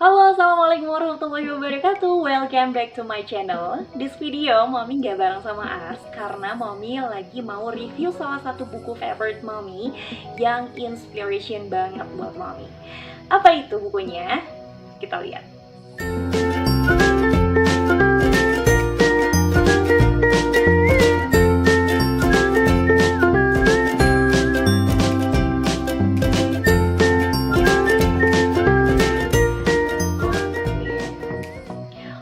Halo, assalamualaikum warahmatullahi wabarakatuh. Welcome back to my channel. This video Mami gak bareng sama As karena Mami lagi mau review salah satu buku favorite Mami yang inspiration banget buat Mami. Apa itu bukunya? Kita lihat.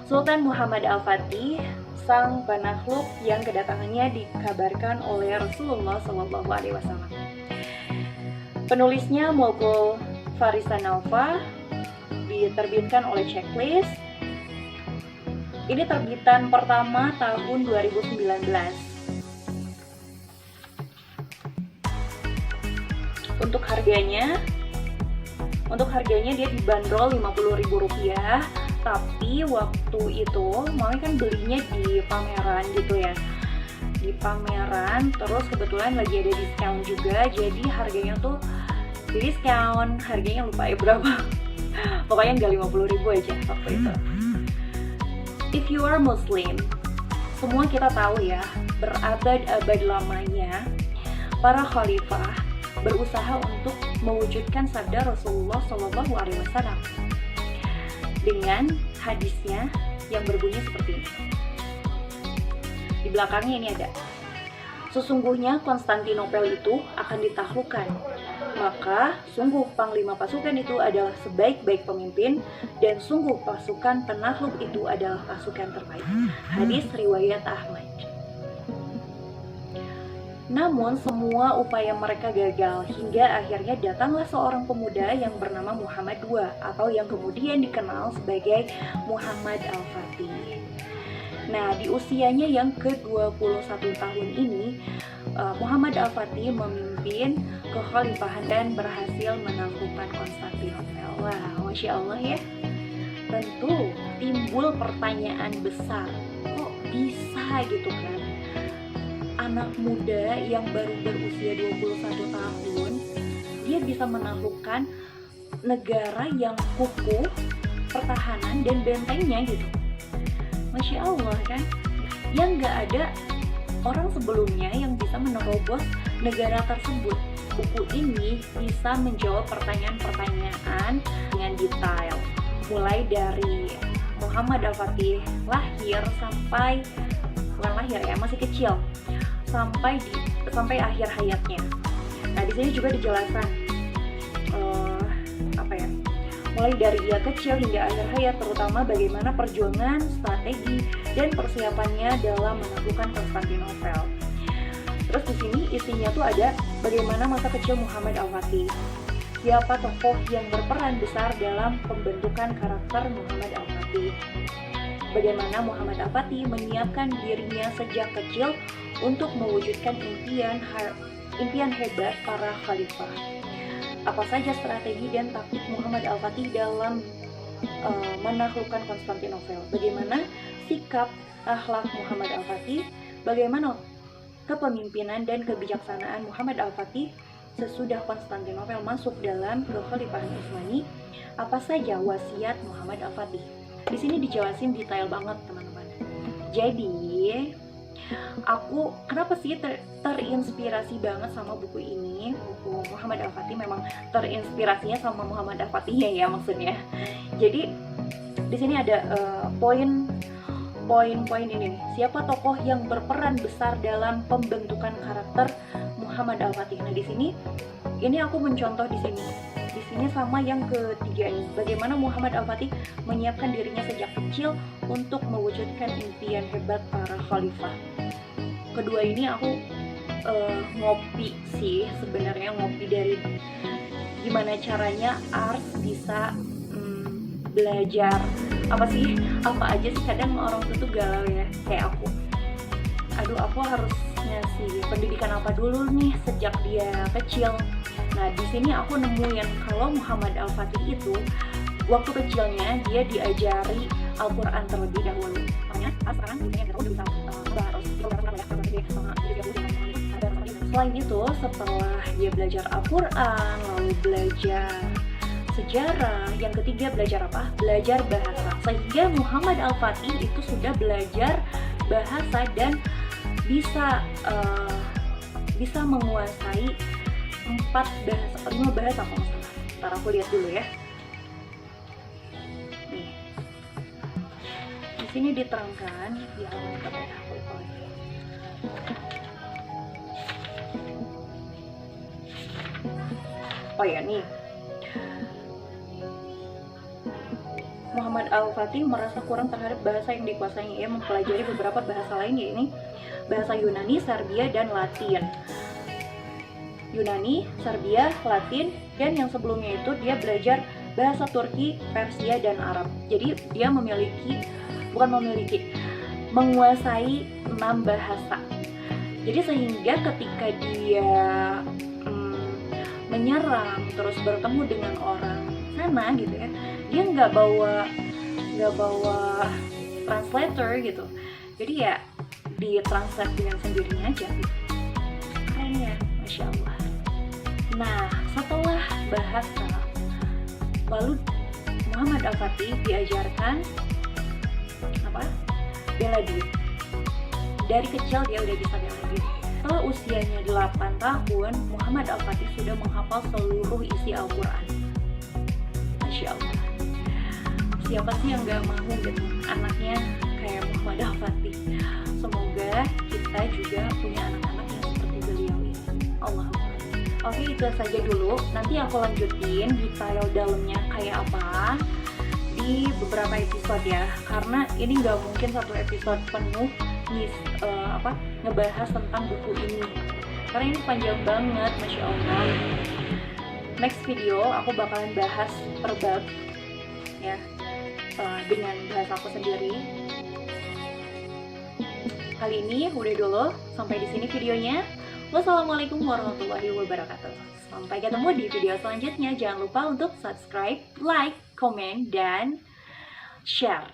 Sultan Muhammad Al-Fatih, sang penakluk yang kedatangannya dikabarkan oleh Rasulullah SAW. Penulisnya Mogul Farisanalfa, diterbitkan oleh Checklist. Ini terbitan pertama tahun 2019. Untuk harganya dia dibanderol Rp50.000. Tapi waktu itu Mami kan belinya di pameran gitu ya, di pameran, terus kebetulan lagi ada diskon juga, jadi harganya tuh di diskon, harganya lupa ya berapa. Pokoknya nggak 50.000 aja waktu itu. If you are Muslim, semua kita tahu ya, berabad-abad lamanya para khalifah berusaha untuk mewujudkan sabda Rasulullah SAW dengan hadisnya yang berbunyi seperti ini. Di belakangnya ini ada, sesungguhnya Konstantinopel itu akan ditaklukkan, maka sungguh panglima pasukan itu adalah sebaik-baik pemimpin, dan sungguh pasukan penakluk itu adalah pasukan terbaik. Hadis riwayat Ahmad. Namun semua upaya mereka gagal hingga akhirnya datanglah seorang pemuda yang bernama Muhammad II atau yang kemudian dikenal sebagai Muhammad Al-Fatih. Nah, di usianya yang ke-21 tahun ini, Muhammad Al-Fatih memimpin kekhalifahan dan berhasil menaklukkan Konstantinopel. Wah, Masya Allah ya. Tentu timbul pertanyaan besar, kok bisa gitu kan? Anak muda yang baru berusia 21 tahun, dia bisa menaklukkan negara yang kukuh, pertahanan dan bentengnya gitu. Masya Allah kan, yang gak ada orang sebelumnya yang bisa menerobos negara tersebut. Buku ini bisa menjawab pertanyaan-pertanyaan dengan detail, mulai dari Muhammad Al-Fatih lahir sampai, bukan lahir ya, masih kecil, sampai akhir hayatnya. Nah, di sini juga dijelaskan mulai dari ia kecil hingga akhir hayat, terutama bagaimana perjuangan, strategi, dan persiapannya dalam menaklukkan Konstantinopel. Terus di sini isinya tuh ada bagaimana masa kecil Muhammad Al-Fatih, siapa tokoh yang berperan besar dalam pembentukan karakter Muhammad Al-Fatih, bagaimana Muhammad Al-Fatih menyiapkan dirinya sejak kecil untuk mewujudkan impian hebat para khalifah. Apa saja strategi dan taktik Muhammad Al-Fatih dalam menaklukkan Konstantinopel? Bagaimana sikap akhlak Muhammad Al-Fatih? Bagaimana kepemimpinan dan kebijaksanaan Muhammad Al-Fatih sesudah Konstantinopel masuk dalam kekhalifahan Utsmani? Apa saja wasiat Muhammad Al-Fatih? Di sini dijelasin detail banget, teman-teman. Jadi aku kenapa sih terinspirasi banget sama buku ini, buku Muhammad Al-Fatih. Memang terinspirasinya sama Muhammad Al-Fatih ya maksudnya. Jadi di sini ada poin-poin ini nih. Siapa tokoh yang berperan besar dalam pembentukan karakter Muhammad Al-Fatih? Nah, di sini ini aku mencontoh di sini. Di sini sama yang ketiga ini. Bagaimana Muhammad Al-Fatih menyiapkan dirinya sejak kecil untuk mewujudkan impian hebat para khalifah. Kedua ini aku ngopi sih sebenarnya, ngopi dari gimana caranya Ars bisa belajar apa aja sih. Kadang orang tuh galau ya, kayak aku harus ngasih pendidikan apa dulu nih sejak dia kecil. Nah, di sini aku nemuin kalau Muhammad Al-Fatih itu waktu kecilnya dia diajari Al-Quran terlebih dahulu. Makanya sekarang udah bisa Selain itu, setelah dia belajar Al-Quran, lalu belajar sejarah, yang ketiga belajar apa? Belajar bahasa. Sehingga Muhammad Al-Fatih itu sudah belajar bahasa dan bisa menguasai 5 bahasa kalau nggak salah. Ntar aku lihat dulu ya. Nih, di sini diterangkan di halaman berapa ya? Aku lupa lagi. Oh ya nih, Muhammad Al-Fatih merasa kurang terhadap bahasa yang dikuasainya. Ia mempelajari beberapa bahasa lain, yaitu bahasa Yunani, Serbia, dan Latin. Yunani, Serbia, Latin, dan yang sebelumnya itu dia belajar bahasa Turki, Persia, dan Arab. Jadi dia menguasai 6 bahasa. Jadi sehingga ketika dia menyerang terus bertemu dengan orang sana gitu ya, dia nggak bawa translator gitu, jadi ya ditranslate dengan sendirinya aja gitu. Keren ya, Masya Allah. Nah, setelah bahasa, lalu Muhammad Al-Fatih diajarkan apa? Bela diri. Dari kecil dia udah bisa bela diri. Setelah usianya 8 tahun, Muhammad Al-Fatih sudah menghafal seluruh isi Al-Quran. Masya Allah. Siapa sih yang gak mau gitu anaknya kayak Muhammad Al-Fatih? Semoga kita juga punya anak-anak yang seperti beliau ini. Allahumma. Oke, itu saja dulu. Nanti aku lanjutin detail dalamnya kayak apa di beberapa episode ya, karena ini nggak mungkin satu episode penuh ngebahas tentang buku ini, karena ini panjang banget, Masya Allah. Next video aku bakalan bahas per bab ya, dengan bahasa aku sendiri. Kali ini udah dulu, sampai di sini videonya. Wassalamualaikum warahmatullahi wabarakatuh. Sampai ketemu di video selanjutnya. Jangan lupa untuk subscribe, like, komen, dan share.